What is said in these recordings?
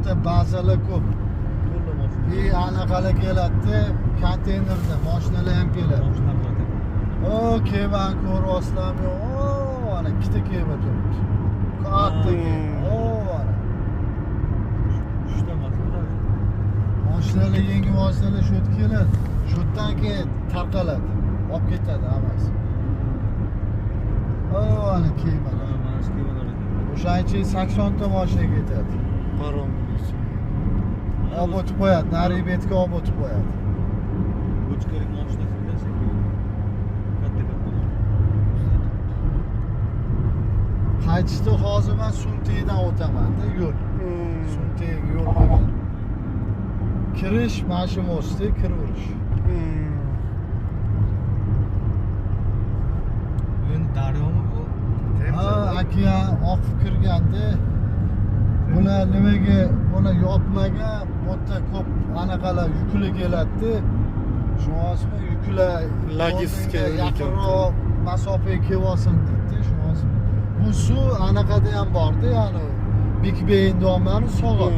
bitta bazalar ko'p. Anaqalar keladi, konteynerda mashinalar ham keladi. O, kevan ko'ryapsizlarmi? O, ana ikkita kema turibdi. Katta kema. O, ana. Mashinalar, yangi mashinalar shu yerga keladi. Shu yerdan keyin tarqaladi. Olib ketadi hammasi. O, ana kemalar. O'shancha 80 ta mashina ketadi. Parom. Olib o'tib qo'yadi, nari betga olib o'tib qo'yadi. Ko'chkalik mashinasi bilan katta. Qaytishda hozir men Suntedan o'taman-da yo'l. Suntek yo'l bo'lgan. Kirish mana shu mostda kiraverish. Endi daryomi bu? Ha, okean oqib kirganda bular nimaga buni yopmagan, bu yerda ko'p anaqalar yuklar keladi. Shunisi yuklar Logistika yaqinroq masofaga kelsin deydi. Shunisi bu suv anaqada ham borda, ya'ni Big Beyin domlari So'g'at.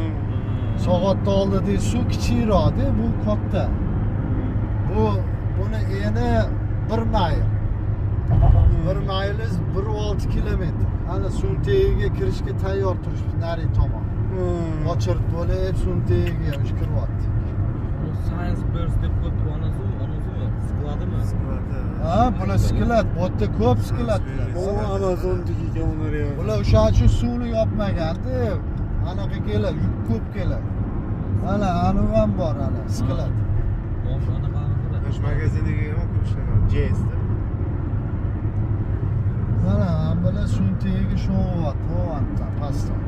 So'g'atda oldidagi suv kichikroqda, bu katta. Buni eni 1 mayl. 1 mayliz 1.6 kilometr. Ana Suntegiga kirishga tayyor turish nari tomon. Ochirt bo'lib Suntegiga kiryapti. Science Burst deb qo'yibdi, onasimi? Skladimi? Ha, bular sklat, bu yerda ko'p sklatlar. O Amazondagi ekanlar ya. Bular o'sha suvni yopmaganda, anaqa keladi, yuk ko'p keladi. Ana ham bor ana sklat. Mashina qanaqa? O'sha magaziniga ham ko'rsatgan. JS'da. Mana bular Suntegiga sho'g'at, pastdan.